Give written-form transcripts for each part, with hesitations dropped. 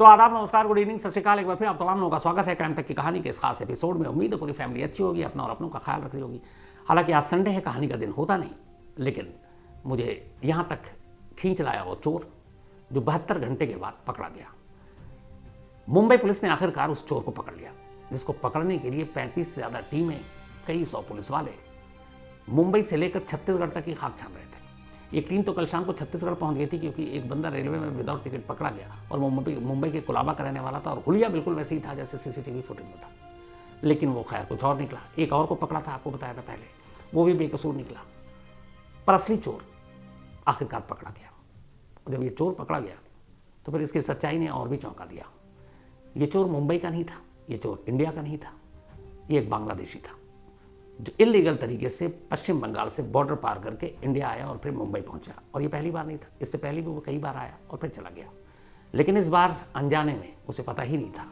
तो आदाब, नमस्कार, गुड इवनिंग, सत श्रीकाल। एक बार फिर आप तमाम लोगों का स्वागत है क्राइम तक की कहानी के इस खास एपिसोड में। उम्मीद है पूरी फैमिली अच्छी होगी, अपना और अपनों का ख्याल रख रही होगी। हालांकि आज संडे है, कहानी का दिन होता नहीं, लेकिन मुझे यहाँ तक खींच लाया वो चोर जो 72 घंटे के बाद पकड़ा गया। मुंबई पुलिस ने आखिरकार उस चोर को पकड़ लिया, जिसको पकड़ने के लिए 35 से ज़्यादा टीमें, कई सौ पुलिस वाले मुंबई से लेकर छत्तीसगढ़ तक की खाक छान रहे थे। एक टीम तो कल शाम को छत्तीसगढ़ पहुंच गई थी, क्योंकि एक बंदा रेलवे में विदाउट टिकट पकड़ा गया और वो मुंबई के कुलाबा का रहने वाला था और हुलिया बिल्कुल वैसे ही था जैसे सीसीटीवी फुटेज में था। लेकिन वो खैर कुछ और निकला। एक और को पकड़ा था, आपको बताया था पहले, वो भी बेकसूर निकला। पर असली चोर आखिरकार पकड़ा गया। जब ये चोर पकड़ा गया तो फिर इसकी सच्चाई ने और भी चौंका दिया। ये चोर मुंबई का नहीं था, ये चोर इंडिया का नहीं था, ये एक बांग्लादेशी था जो इलीगल तरीके से पश्चिम बंगाल से बॉर्डर पार करके इंडिया आया और फिर मुंबई पहुंचा। और ये पहली बार नहीं था, इससे पहले भी वो कई बार आया और फिर चला गया। लेकिन इस बार अनजाने में उसे पता ही नहीं था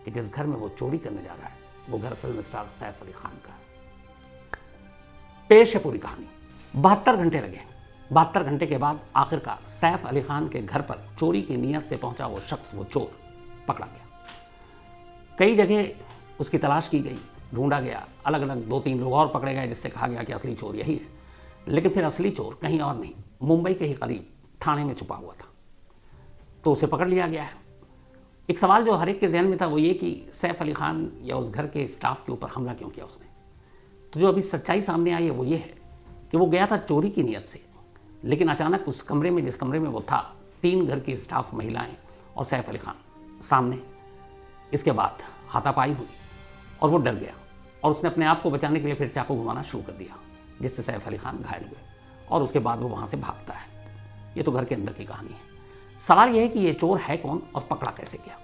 कि जिस घर में वो चोरी करने जा रहा है वो घर फिल्म स्टार सैफ अली खान का है। पेश है पूरी कहानी। 72 घंटे लगे। 72 घंटे के बाद आखिरकार सैफ अली खान के घर पर चोरी की नीयत से पहुंचा वो शख्स, वो चोर पकड़ा गया। कई जगह उसकी तलाश की गई, ढूंढा गया, अलग अलग 2-3 लोग और पकड़े गए, जिससे कहा गया कि असली चोर यही है। लेकिन फिर असली चोर कहीं और नहीं, मुंबई के ही करीब थाने में छुपा हुआ था। तो उसे पकड़ लिया गया है। एक सवाल जो हर एक के जहन में था वो ये कि सैफ अली खान या उस घर के स्टाफ के ऊपर हमला क्यों किया उसने। तो जो अभी सच्चाई सामने आई है वो ये है कि वो गया था चोरी की नीयत से, लेकिन अचानक उस कमरे में, जिस कमरे में वो था, 3 घर की स्टाफ महिलाएं और सैफ अली खान सामने। इसके बाद हाथापाई हुई और वो डर गया और उसने अपने आप को बचाने के लिए फिर चाकू घुमाना शुरू कर दिया, जिससे सैफ अली खान घायल हुए और उसके बाद वो वहाँ से भागता है। ये तो घर के अंदर की कहानी है। सवाल यह है कि ये चोर है कौन और पकड़ा कैसे गया।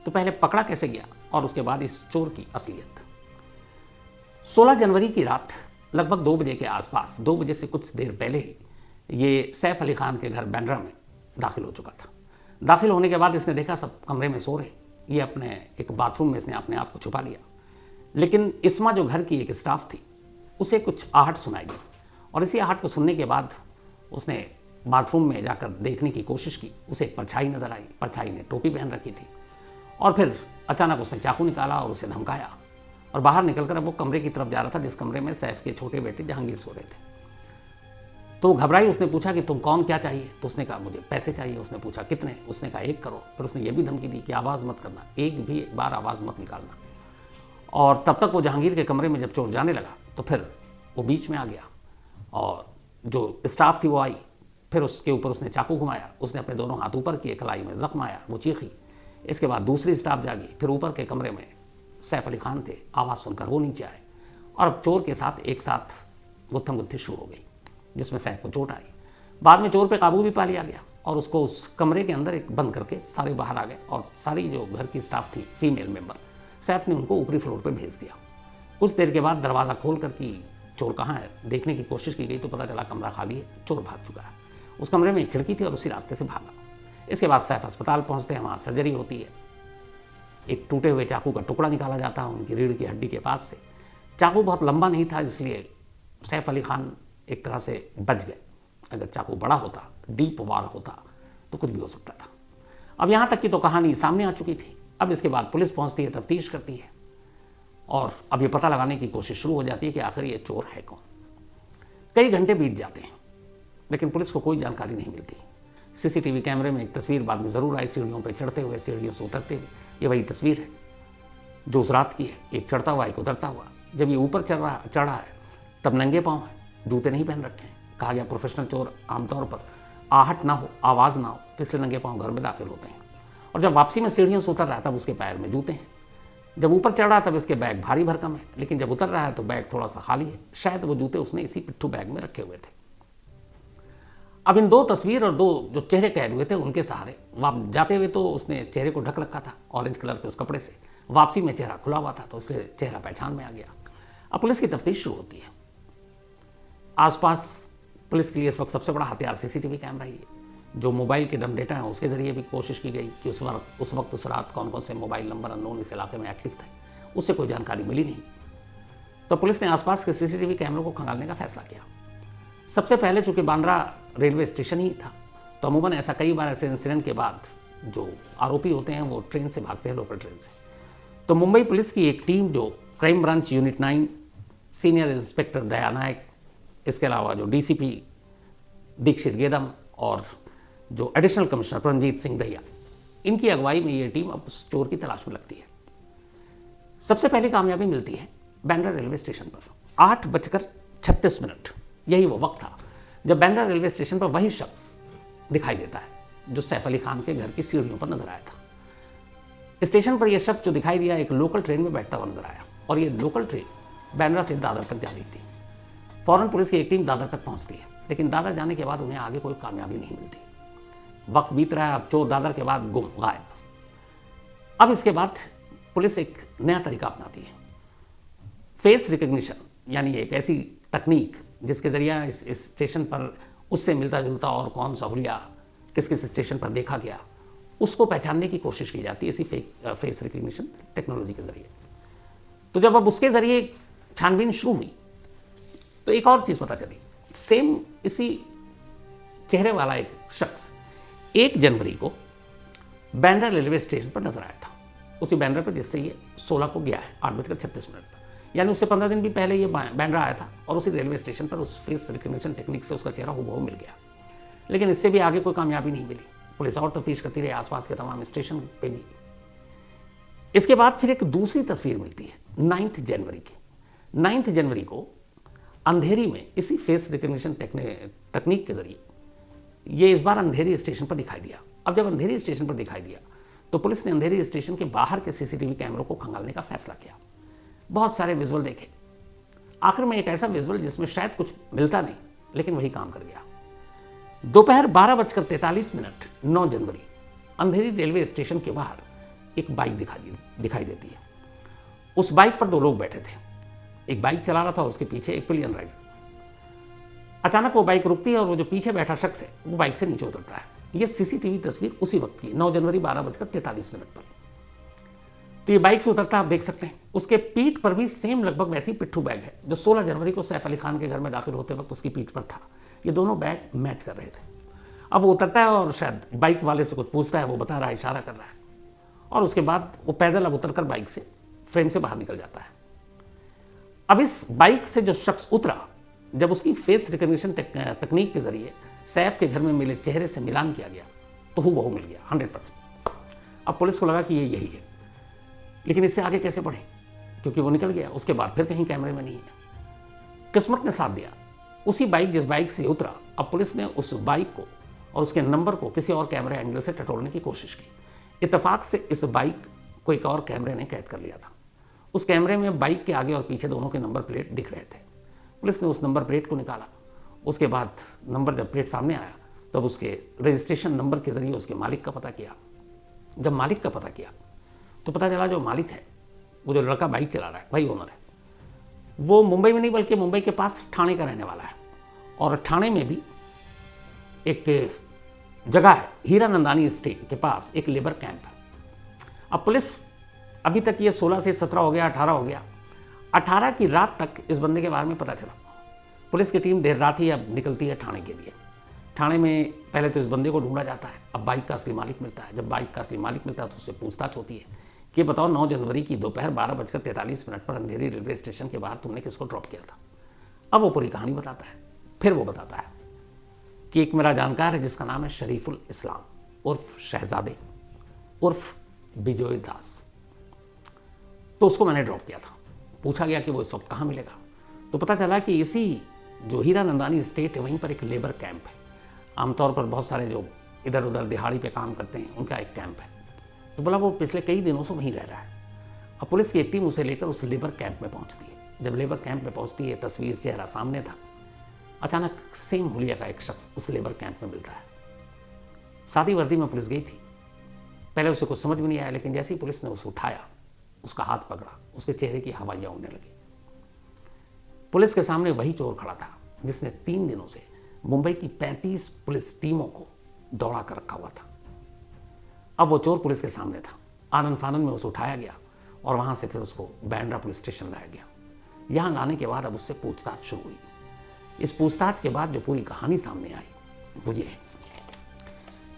तो पहले पकड़ा कैसे गया और उसके बाद इस चोर की असलियत। 16 जनवरी की रात लगभग 2 बजे के आसपास, 2 बजे से कुछ देर पहले ही ये सैफ अली खान के घर बैंड्रा में दाखिल हो चुका था। दाखिल होने के बाद इसने देखा सब कमरे में सो रहे। ये अपने एक बाथरूम में इसने अपने आप को छुपा लिया। लेकिन इस्मा जो घर की एक स्टाफ थी, उसे कुछ आहट सुनाई दी और इसी आहट को सुनने के बाद उसने बाथरूम में जाकर देखने की कोशिश की। उसे एक परछाई नजर आई। परछाई ने टोपी पहन रखी थी और फिर अचानक उसने चाकू निकाला और उसे धमकाया और बाहर निकलकर अब वो कमरे की तरफ जा रहा था जिस कमरे में सैफ के छोटे बेटे जहांगीर सो रहे थे। तो घबराई, उसने पूछा कि तुम कौन, क्या चाहिए। तो उसने कहा मुझे पैसे चाहिए। उसने पूछा कितने। उसने कहा 1 करोड़। फिर उसने ये भी धमकी दी कि आवाज़ मत करना, एक भी बार आवाज़ मत निकालना। और तब तक वो जहांगीर के कमरे में जब चोर जाने लगा तो फिर वो बीच में आ गया और जो स्टाफ थी वो आई। फिर उसके ऊपर उसने चाकू घुमाया। उसने अपने दोनों हाथ ऊपर किए, कलाई में जख्म आया, वो चीखी। इसके बाद दूसरी स्टाफ जागी। फिर ऊपर के कमरे में सैफ अली खान थे। आवाज़ सुनकर वो नीचे आए और अब चोर के साथ एक साथ गुत्थम गुत्थी शुरू हो गई, जिसमें सैफ को चोट आई। बाद में चोर पे काबू भी पा लिया गया और उसको उस कमरे के अंदर एक बंद करके सारे बाहर आ गए और सारी जो घर की स्टाफ थी, फीमेल मेंबर, सैफ ने उनको ऊपरी फ्लोर पे भेज दिया। कुछ देर के बाद दरवाज़ा खोल कर कि चोर कहाँ है देखने की कोशिश की गई तो पता चला कमरा खाली है, चोर भाग चुका है। उस कमरे में एक खिड़की थी और उसी रास्ते से भागा। इसके बाद सैफ अस्पताल पहुँचते हैं, वहाँ सर्जरी होती है। एक टूटे हुए चाकू का टुकड़ा निकाला जाता है उनकी रीढ़ की हड्डी के पास से। चाकू बहुत लंबा नहीं था, इसलिए सैफ अली खान एक तरह से बच गए। अगर चाकू बड़ा होता, डीप वार होता तो कुछ भी हो सकता था। अब यहाँ तक की तो कहानी सामने आ चुकी थी। अब इसके बाद पुलिस पहुंचती है, तफ्तीश करती है और अब ये पता लगाने की कोशिश शुरू हो जाती है कि आखिर ये चोर है कौन। कई घंटे बीत जाते हैं लेकिन पुलिस को कोई जानकारी नहीं मिलती। सीसीटीवी कैमरे में एक तस्वीर बाद में ज़रूर आई, सीढ़ियों पर चढ़ते हुए, सीढ़ियों से उतरते हुए। ये वही तस्वीर है जो उस रात की है, एक चढ़ता हुआ एक उतरता हुआ। जब ये ऊपर चढ़ा है तब नंगे पाँव है, जूते नहीं पहन रखे हैं। कहा गया प्रोफेशनल चोर आमतौर पर आहट ना हो, आवाज़ ना हो, तो इसलिए नंगे पाँव घर में दाखिल होते हैं। और जब वापसी में सीढ़ियों से उतर रहा है तब उसके पैर में जूते हैं। जब ऊपर चढ़ रहा है तब इसके बैग भारी भरकम है, लेकिन जब उतर रहा है तो बैग थोड़ा सा खाली है। शायद वो जूते उसने इसी पिट्ठू बैग में रखे हुए थे। अब इन 2 तस्वीर और 2 जो चेहरे कैद हुए थे उनके सहारे जाते हुए तो उसने चेहरे को ढक रखा था ऑरेंज कलर के उस कपड़े से। वापसी में चेहरा खुला हुआ था तो इसलिए चेहरा पहचान में आ गया। अब पुलिस की तफ्तीश शुरू होती है। आसपास पुलिस के लिए इस वक्त सबसे बड़ा हथियार सीसीटीवी कैमरा ही है। जो मोबाइल के डम डेटा है उसके ज़रिए भी कोशिश की गई कि उस वक्त उस रात कौन कौन से मोबाइल नंबर अननोन इस इलाके में एक्टिव थे। उससे कोई जानकारी मिली नहीं। तो पुलिस ने आसपास के सीसीटीवी कैमरों को खंगालने का फैसला किया। सबसे पहले चूंकि बांद्रा रेलवे स्टेशन ही था तो अमूमन ऐसा कई बार ऐसे इंसिडेंट के बाद जो आरोपी होते हैं वो ट्रेन से भागते हैं, लोकल ट्रेन से। तो मुंबई पुलिस की एक टीम जो crime branch unit 9 senior inspector Daya Nayak, इसके अलावा जो डीसीपी दीक्षित गेदम और जो एडिशनल कमिश्नर रणजीत सिंह दहिया, इनकी अगुवाई में ये टीम अब उस चोर की तलाश में लगती है। सबसे पहली कामयाबी मिलती है बांद्रा रेलवे स्टेशन पर 8:36, यही वो वक्त था जब बांद्रा रेलवे स्टेशन पर वही शख्स दिखाई देता है जो सैफ अली खान के घर की सीढ़ियों पर नजर आया था। स्टेशन पर यह शख्स जो दिखाई दिया एक लोकल ट्रेन में बैठता हुआ नजर आया और ये लोकल ट्रेन बांद्रा से दादर तक जा रही थी। फौरन पुलिस की एक टीम दादर तक पहुंचती है, लेकिन दादर जाने के बाद उन्हें आगे कोई कामयाबी नहीं मिलती। वक्त बीत रहा है, अब चोर दादर के बाद गुम, गायब। अब इसके बाद पुलिस एक नया तरीका अपनाती है, फेस रिकग्निशन, यानी एक ऐसी तकनीक जिसके जरिए इस स्टेशन पर उससे मिलता जुलता और कौन सा हुलिया किस किस स्टेशन पर देखा गया उसको पहचानने की कोशिश की जाती है इसी फेस रिकग्निशन टेक्नोलॉजी के जरिए। तो जब अब उसके जरिए छानबीन शुरू हुई तो एक और चीज़ पता चली, सेम इसी चेहरे वाला एक शख्स 1 जनवरी को बांद्रा रेलवे स्टेशन पर नजर आया था, उसी बांद्रा पर जिससे ये 16 को गया है 8:36 पर, यानी उससे 15 दिन भी पहले ये बांद्रा आया था और उसी रेलवे स्टेशन पर उस फेस रिकग्निशन टेक्निक से उसका चेहरा हूबहू मिल गया। लेकिन इससे भी आगे कोई कामयाबी नहीं मिली, पुलिस और तफ्तीश करती रही आसपास के तमाम स्टेशन पे भी। इसके बाद फिर एक दूसरी तस्वीर मिलती है 9 जनवरी की। 9 जनवरी को अंधेरी में इसी फेस रिकग्निशन तकनीक के जरिए ये इस बार अंधेरी स्टेशन पर दिखाई दिया। अब जब अंधेरी स्टेशन पर दिखाई दिया तो पुलिस ने अंधेरी स्टेशन के बाहर के सीसीटीवी कैमरों को खंगालने का फैसला किया। बहुत सारे विजुअल देखे, आखिर में एक ऐसा विजुअल जिसमें शायद कुछ मिलता नहीं, लेकिन वही काम कर गया। दोपहर 12:43 9 जनवरी अंधेरी रेलवे स्टेशन के बाहर एक बाइक दिखाई देती है। उस बाइक पर 2 लोग बैठे थे, एक बाइक चला रहा था, उसके पीछे एक पिलियन राइडर। अचानक वो बाइक रुकती है और वो जो पीछे बैठा शख्स है वो बाइक से नीचे उतरता है। ये सीसीटीवी तस्वीर उसी वक्त की 9 जनवरी 12:43 पर। तो ये बाइक से उतरता आप देख सकते हैं, उसके पीठ पर भी सेम लगभग वैसी पिट्ठू बैग है जो 16 जनवरी को सैफ अली खान के घर में दाखिल होते वक्त उसकी पीठ पर था। ये दोनों बैग मैच कर रहे थे। अब वो उतरता है और शायद बाइक वाले से कुछ पूछता है, वो बता रहा है, इशारा कर रहा है, और उसके बाद वो पैदल अब उतरकर बाइक से फ्रेम से बाहर निकल जाता है। अब इस बाइक से जो शख्स उतरा, जब उसकी फेस रिकग्निशन तकनीक के जरिए सैफ के घर में मिले चेहरे से मिलान किया गया तो हूबहू मिल गया 100%। अब पुलिस को लगा कि ये यही है, लेकिन इससे आगे कैसे बढ़े, क्योंकि वो निकल गया, उसके बाद फिर कहीं कैमरे में नहीं है। किस्मत ने साथ दिया, उसी बाइक जिस बाइक से उतरा, अब पुलिस ने उस बाइक को और उसके नंबर को किसी और कैमरे एंगल से टटोलने की कोशिश की। इत्तेफाक से इस बाइक को एक और कैमरे ने कैद कर लिया था। उस कैमरे में बाइक के आगे और पीछे दोनों के नंबर प्लेट दिख रहे थे। पुलिस ने उस नंबर प्लेट को निकाला, उसके बाद नंबर जब प्लेट सामने आया तब उसके रजिस्ट्रेशन नंबर के जरिए उसके मालिक का पता किया। जब मालिक का पता किया तो पता चला जो मालिक है, वो जो लड़का बाइक चला रहा है, वही ओनर है, वो मुंबई में नहीं बल्कि मुंबई के पास ठाणे का रहने वाला है। और ठाणे में भी एक जगह है, हीरानंदानी स्टेट के पास एक लेबर कैंप है। अब पुलिस अभी तक ये 16 से 17 हो गया, 18 हो गया, 18 की रात तक इस बंदे के बारे में पता चला। पुलिस की टीम देर रात ही अब निकलती है ठाणे के लिए। ठाणे में पहले तो इस बंदे को ढूंढा जाता है, अब बाइक का असली मालिक मिलता है। जब बाइक का असली मालिक मिलता है तो उससे पूछताछ होती है कि बताओ 9 जनवरी की दोपहर 12:43 पर अंधेरी रेलवे स्टेशन के बाहर तुमने किसको ड्रॉप किया था। अब वो पूरी कहानी बताता है। फिर वो बताता है कि एक मेरा जानकार है जिसका नाम है शरीफुल इस्लाम उर्फ शहजादे उर्फ बिजोय दास, तो उसको मैंने ड्रॉप किया था। पूछा गया कि वो इस वक्त कहाँ मिलेगा, तो पता चला कि इसी जो हीरानंदानी स्टेट है वहीं पर एक लेबर कैंप है। आमतौर पर बहुत सारे जो इधर उधर दिहाड़ी पे काम करते हैं उनका एक कैंप है। तो बोला वो पिछले कई दिनों से वहीं रह रहा है। अब पुलिस की एक टीम उसे लेकर उस लेबर कैंप में पहुंचती है। जब लेबर कैंप में पहुंचती है, तस्वीर चेहरा सामने था, अचानक सेम हुलिया का एक शख्स उस लेबर कैंप में मिलता है। सादी वर्दी में पुलिस गई थी, पहले उसे कुछ समझ में नहीं आया, लेकिन जैसे ही पुलिस ने उसे उठाया, उसका हाथ पकड़ा, उसके चेहरे की हवाइयाँ उड़ने लगी। पुलिस के सामने वही चोर खड़ा था जिसने 3 दिनों से मुंबई की 35 पुलिस टीमों को दौड़ा कर रखा हुआ था। अब वो चोर पुलिस के सामने था। आनन फानन में उसे उठाया गया और वहां से फिर उसको बांद्रा पुलिस स्टेशन लाया गया। यहां लाने के बाद अब उससे पूछताछ शुरू हुई। इस पूछताछ के बाद जो पूरी कहानी सामने आई वो ये है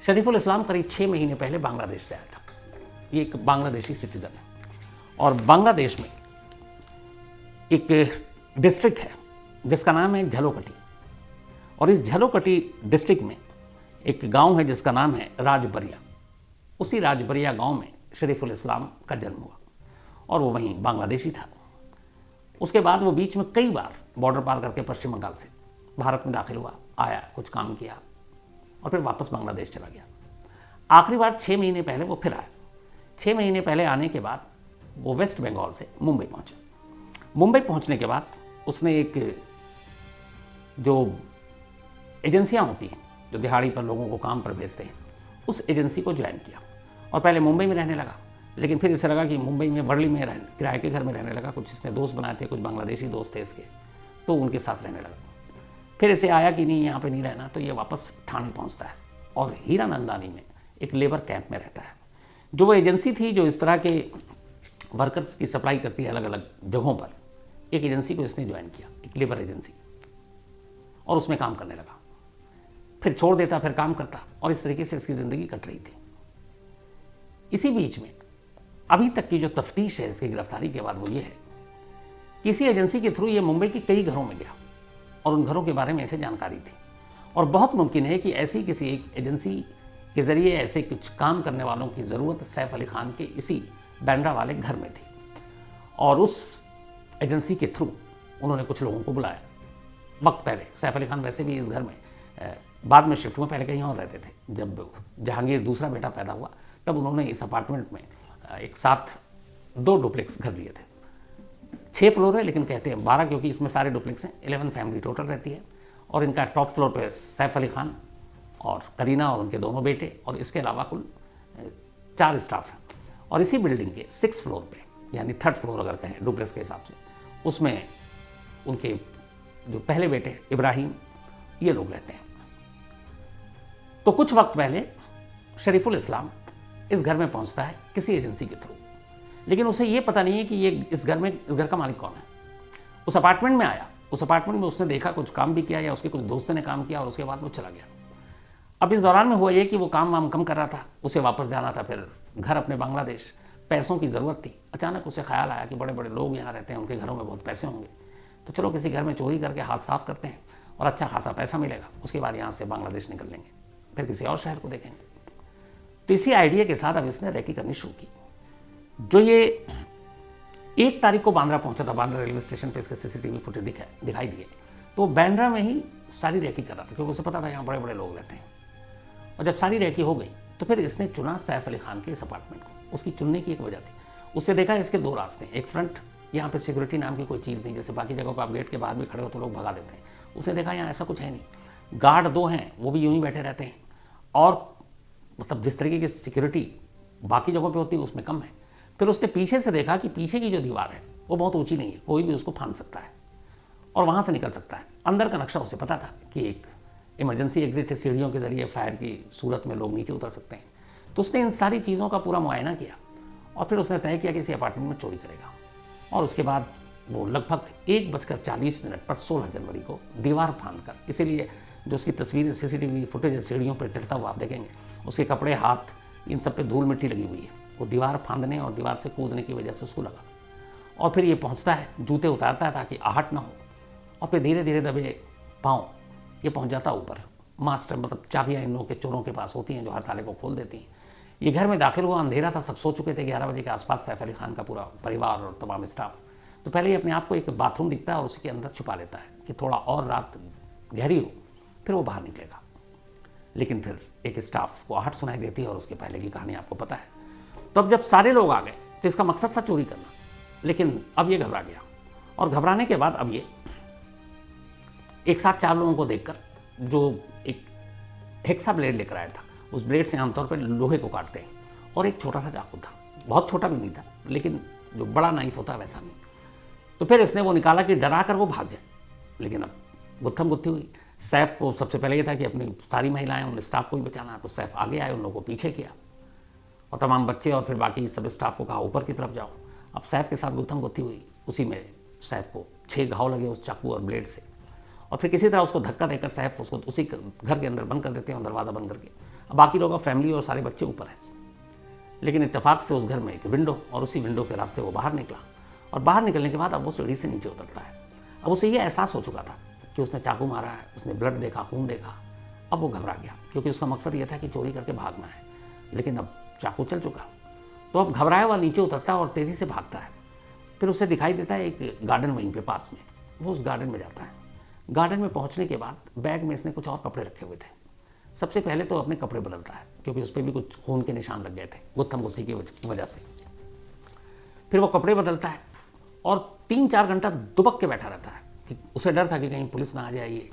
शरीफुल इस्लाम करीब 6 महीने पहले बांग्लादेश से आया था। ये एक बांग्लादेशी सिटीजन है और बांग्लादेश में एक डिस्ट्रिक्ट है जिसका नाम है झलोकटी, और इस झलोकटी डिस्ट्रिक्ट में एक गांव है जिसका नाम है राजबरिया। उसी राजबरिया गांव में शरीफुल इस्लाम का जन्म हुआ और वो वहीं बांग्लादेशी था। उसके बाद वो बीच में कई बार बॉर्डर पार करके पश्चिम बंगाल से भारत में दाखिल हुआ, आया, कुछ काम किया और फिर वापस बांग्लादेश चला गया। आखिरी बार 6 महीने पहले वो फिर आया। 6 महीने पहले आने के बाद वो वेस्ट बंगाल से मुंबई पहुंचा। मुंबई पहुंचने के बाद उसने एक जो एजेंसियां होती हैं जो दिहाड़ी पर लोगों को काम पर भेजते हैं, उस एजेंसी को ज्वाइन किया और पहले मुंबई में रहने लगा। लेकिन फिर इसे लगा कि मुंबई में वर्ली में किराए के घर में रहने लगा। कुछ इसने दोस्त बनाए थे, कुछ बांग्लादेशी दोस्त थे इसके, तो उनके साथ रहने लगा। फिर इसे आया कि नहीं, यहाँ पे नहीं रहना, तो ये वापस ठाणे पहुँचता है और हीरानंदानी में एक लेबर कैंप में रहता है। जो वो एजेंसी थी जो इस तरह के वर्कर्स की सप्लाई करती है अलग अलग जगहों पर, एक एजेंसी को इसने ज्वाइन किया, एक लेबर एजेंसी, और उसमें काम करने लगा। फिर छोड़ देता, फिर काम करता, और इस तरीके से इसकी ज़िंदगी कट रही थी। इसी बीच में अभी तक की जो तफ्तीश है इसकी गिरफ्तारी के बाद वो ये है कि इसी एजेंसी के थ्रू ये मुंबई के कई घरों में गया और उन घरों के बारे में ऐसे जानकारी थी, और बहुत मुमकिन है कि ऐसी किसी एक एजेंसी के ज़रिए ऐसे कुछ काम करने वालों की ज़रूरत सैफ अली खान के इसी बैंड्रा वाले घर में थी, और उस एजेंसी के थ्रू उन्होंने कुछ लोगों को बुलाया। वक्त पहले सैफ अली खान वैसे भी इस घर में बाद में शिफ्ट हुए, पहले कहीं और रहते थे। जब जहांगीर दूसरा बेटा पैदा हुआ तब उन्होंने इस अपार्टमेंट में एक साथ 2 डुप्लेक्स घर लिए थे। 6 फ्लोर है लेकिन कहते हैं 12, क्योंकि इसमें सारे डुप्लेक्स हैं। 11 फैमिली टोटल रहती है, और इनका टॉप फ्लोर पे सैफ अली खान और करीना और उनके दोनों बेटे, और इसके अलावा कुल 4 स्टाफ हैं। और इसी बिल्डिंग के 6 फ्लोर पे, यानी 3rd फ्लोर अगर कहें डुप्लेक्स के हिसाब से, उसमें उनके जो पहले बेटे इब्राहिम, ये लोग रहते हैं। तो कुछ वक्त पहले शरीफुल इस्लाम इस घर में पहुंचता है किसी एजेंसी के थ्रू, लेकिन उसे ये पता नहीं है कि ये इस घर का मालिक कौन है। उस अपार्टमेंट में आया, उस अपार्टमेंट में उसने देखा, कुछ काम भी किया या उसके कुछ दोस्तों ने काम किया, और उसके बाद वो चला गया। अब इस दौरान में हुआ ये कि वो काम वाम कम कर रहा था, उसे वापस जाना था फिर घर अपने बांग्लादेश, पैसों की ज़रूरत थी। अचानक उसे ख्याल आया कि बड़े बड़े लोग यहाँ रहते हैं, उनके घरों में बहुत पैसे होंगे, तो चलो किसी घर में चोरी करके हाथ साफ करते हैं और अच्छा खासा पैसा मिलेगा, उसके बाद यहाँ से बांग्लादेश निकल लेंगे, फिर किसी और शहर को देखेंगे। तो इसी आइडिया के साथ अब इसने रैकी करनी शुरू की। जो ये 1 तारीख को बांद्रा पहुंचा था, बांद्रा रेलवे स्टेशन पे इसके सीसीटीवी फुटेज दिखाई दिए, तो बांद्रा में ही सारी रैकी कर रहा था, क्योंकि उसे पता था यहाँ बड़े बड़े लोग रहते हैं। और जब सारी रैकी हो गई तो फिर इसने चुना सैफ अली खान के इस अपार्टमेंट को। उसकी चुनने की एक वजह थी, उससे देखा इसके 2 रास्ते हैं। एक फ्रंट, यहाँ पे सिक्योरिटी नाम की कोई चीज़ नहीं, जैसे बाकी जगहों पर आप गेट के बाहर भी खड़े हो तो लोग भगा देते हैं। उसने देखा यहाँ ऐसा कुछ है नहीं, गार्ड 2 हैं, वो भी यूं ही बैठे रहते हैं, और मतलब जिस तरीके की सिक्योरिटी बाकी जगहों पे होती है उसमें कम है। फिर उसने पीछे से देखा कि पीछे की जो दीवार है वो बहुत ऊंची नहीं है, कोई भी उसको फांद सकता है और वहाँ से निकल सकता है। अंदर का नक्शा उसे पता था कि एक इमरजेंसी एग्जिट है, सीढ़ियों के जरिए फायर की सूरत में लोग नीचे उतर सकते हैं। तो उसने इन सारी चीज़ों का पूरा मुआयना किया और फिर उसने तय किया कि इसी अपार्टमेंट में चोरी करेगा। और उसके बाद वो लगभग 1:40 पर 16 जनवरी को दीवार फांद कर, इसीलिए जो उसकी तस्वीरें सीसीटीवी फुटेज सीढ़ियों पर टिरता हुआ आप देखेंगे, उसके कपड़े, हाथ, इन सब पे धूल मिट्टी लगी हुई है। वो दीवार फांदने और दीवार से कूदने की वजह से उसको लगा। और फिर ये पहुंचता है, जूते उतारता है ताकि आहट ना हो, और फिर धीरे धीरे दबे पाँव ये पहुंच जाता ऊपर। मास्टर मतलब चाबियाँ इन लोगों के चोरों के पास होती हैं जो हर ताले को खोल देती हैं। ये घर में दाखिल हुआ, अंधेरा था, सब सो चुके थे। 11 बजे के आसपास सैफ अली खान का पूरा परिवार और तमाम स्टाफ। तो पहले ये अपने आप को एक बाथरूम दिखता है और उसके अंदर छुपा लेता है कि थोड़ा और रात गहरी हो, फिर वो बाहर निकलेगा। लेकिन फिर एक स्टाफ को आहट सुनाई देती है और उसके पहले की कहानी आपको पता है। तो अब जब सारे लोग आ गए तो इसका मकसद था चोरी करना, लेकिन अब ये घबरा गया। और घबराने के बाद अब ये एक साथ 4 लोगों को देखकर जो एक हेक्सा ब्लेड लेकर आया था, उस ब्लेड से आमतौर पर लोहे को काटते हैं, और एक छोटा सा चाकू था, बहुत छोटा भी नहीं था लेकिन जो बड़ा नाइफ होता है वैसा नहीं। तो फिर इसने वो निकाला कि डरा कर वो भाग जाए, लेकिन अब गुत्थम गुत्थी हुई। सैफ को सबसे पहले ये था कि अपनी सारी महिलाएं, उन स्टाफ को भी बचाना, तो सैफ आगे आए, उन लोगों को पीछे किया, और तमाम बच्चे और फिर बाकी सब स्टाफ को कहा ऊपर की तरफ जाओ। अब सैफ के साथ गुत्थम गुत्थी हुई, उसी में सैफ को 6 घाव लगे उस चाकू और ब्लेड से, और फिर किसी तरह उसको धक्का देकर सैफ उसको उसी घर के अंदर बंद कर देते हैं, दरवाज़ा बंद करके अब बाकी लोगों का फैमिली और सारे बच्चे ऊपर हैं। लेकिन इत्तेफाक से उस घर में एक विंडो, और उसी विंडो के रास्ते वो बाहर निकला, और बाहर निकलने के बाद अब वो सीढ़ी से नीचे उतरता है। अब उसे ये एहसास हो चुका था कि उसने चाकू मारा है, उसने ब्लड देखा, खून देखा। अब वो घबरा गया, क्योंकि उसका मकसद ये था कि चोरी करके भागना है, लेकिन अब चाकू चल चुका। तो अब घबराया हुआ नीचे उतरता है और तेज़ी से भागता है। फिर उसे दिखाई देता है एक गार्डन वहीं पे पास में। वो उस गार्डन में जाता है। गार्डन में पहुंचने के बाद बैग में इसने कुछ और कपड़े रखे हुए थे। सबसे पहले तो अपने कपड़े बदलता है, क्योंकि उस पर भी कुछ खून के निशान लग गए थे गुत्थम गुत्थी की वजह से। फिर वो कपड़े बदलता है और 3-4 घंटा दुबक के बैठा रहता है कि उसे डर था कि कहीं पुलिस ना आ जाए ये।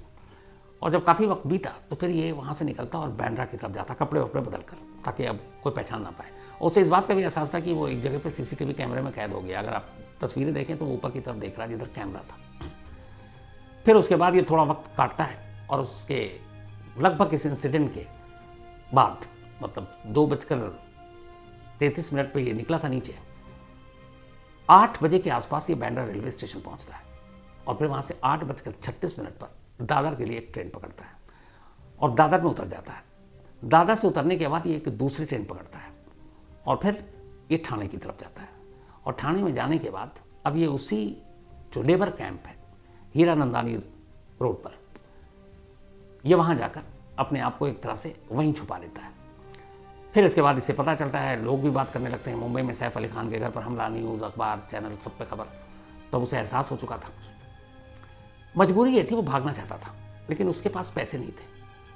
और जब काफ़ी वक्त बीता तो फिर ये वहाँ से निकलता और बांद्रा की तरफ जाता, कपड़े वपड़े बदल कर, ताकि अब कोई पहचान ना पाए। और उसे इस बात का भी एहसास था कि वो एक जगह पे सीसीटीवी कैमरे में कैद हो गया। अगर आप तस्वीरें देखें तो वो ऊपर की तरफ देख रहा है जिधर कैमरा था। फिर उसके बाद ये थोड़ा वक्त काटता है और उसके लगभग इस इंसिडेंट के बाद, मतलब 2:33 पर ये निकला था नीचे, 8 बजे के आसपास ये बांद्रा रेलवे स्टेशन पहुंचता है और फिर वहाँ से 8:36 पर दादर के लिए एक ट्रेन पकड़ता है और दादर में उतर जाता है। दादर से उतरने के बाद ये एक दूसरी ट्रेन पकड़ता है और फिर ये ठाणे की तरफ जाता है। और ठाणे में जाने के बाद अब ये उसी जो लेबर कैंप है हीरानंदानी रोड पर, ये वहाँ जाकर अपने आप को एक तरह से वहीं छुपा लेता है। फिर इसके बाद इसे पता चलता है, लोग भी बात करने लगते हैं, मुंबई में सैफ अली खान के घर पर हमला, न्यूज़, अखबार, चैनल, सब पे खबर। तब उसे एहसास हो चुका था। मजबूरी ये थी, वो भागना चाहता था, लेकिन उसके पास पैसे नहीं थे।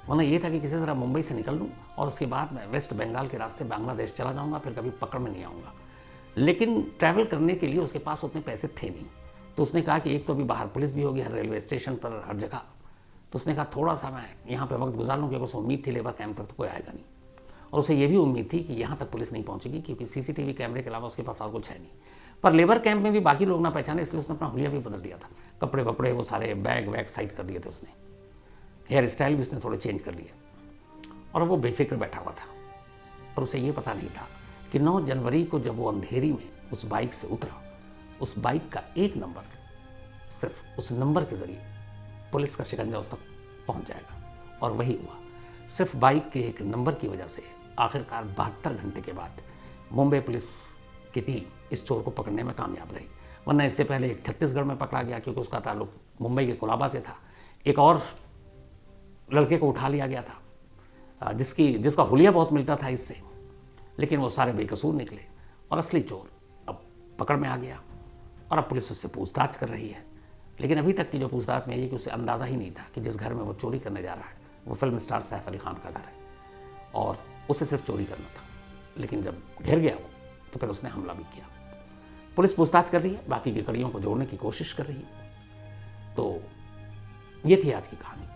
वरना ये था कि किसी तरह मुंबई से निकल लूँ और उसके बाद मैं वेस्ट बंगाल के रास्ते बांग्लादेश चला जाऊँगा, फिर कभी पकड़ में नहीं आऊँगा। लेकिन ट्रैवल करने के लिए उसके पास उतने पैसे थे नहीं। तो उसने कहा कि एक तो अभी बाहर पुलिस भी होगी, हर रेलवे स्टेशन पर, हर जगह। तो उसने कहा थोड़ा सा मैं यहाँ पे वक्त गुजार लूँ, क्योंकि उसे उम्मीद थी लेबर कैंप तक तो कोई आएगा नहीं। और उसे ये भी उम्मीद थी कि यहाँ तक पुलिस नहीं पहुँचेगी, क्योंकि सीसीटीवी कैमरे के अलावा उसके पास और कुछ है नहीं। पर लेबर कैंप में भी बाकी लोग ना पहचाने, इसलिए उसने अपना हुलिया भी बदल दिया था। कपड़े वपड़े वो सारे बैग वैग साइड कर दिए थे उसने। हेयर स्टाइल भी उसने थोड़े चेंज कर लिए और वो बेफिक्र बैठा हुआ था। पर उसे ये पता नहीं था कि 9 जनवरी को जब वो अंधेरी में उस बाइक से उतरा, उस बाइक का एक नंबर, सिर्फ उस नंबर के जरिए पुलिस का शिकंजा उस तक पहुंच जाएगा। और वही हुआ। सिर्फ बाइक के एक नंबर की वजह से आखिरकार 72 घंटे के बाद मुंबई पुलिस की टीम इस चोर को पकड़ने में कामयाब रही। वरना इससे पहले एक छत्तीसगढ़ में पकड़ा गया, क्योंकि उसका ताल्लुक मुंबई के कोलाबा से था। एक और लड़के को उठा लिया गया था जिसका हुलिया बहुत मिलता था इससे, लेकिन वो सारे बेकसूर निकले और असली चोर अब पकड़ में आ गया और अब पुलिस उससे पूछताछ कर रही है। लेकिन अभी तक की जो पूछताछ में ये कि उसे अंदाज़ा ही नहीं था कि जिस घर में वो चोरी करने जा रहा है वो फिल्म स्टार सैफ अली खान का घर है और उसे सिर्फ चोरी करना था। लेकिन जब घिर गया वो, तो फिर उसने हमला भी किया। पुलिस पूछताछ कर रही है, बाकी की कड़ियों को जोड़ने की कोशिश कर रही है। तो ये थी आज की कहानी।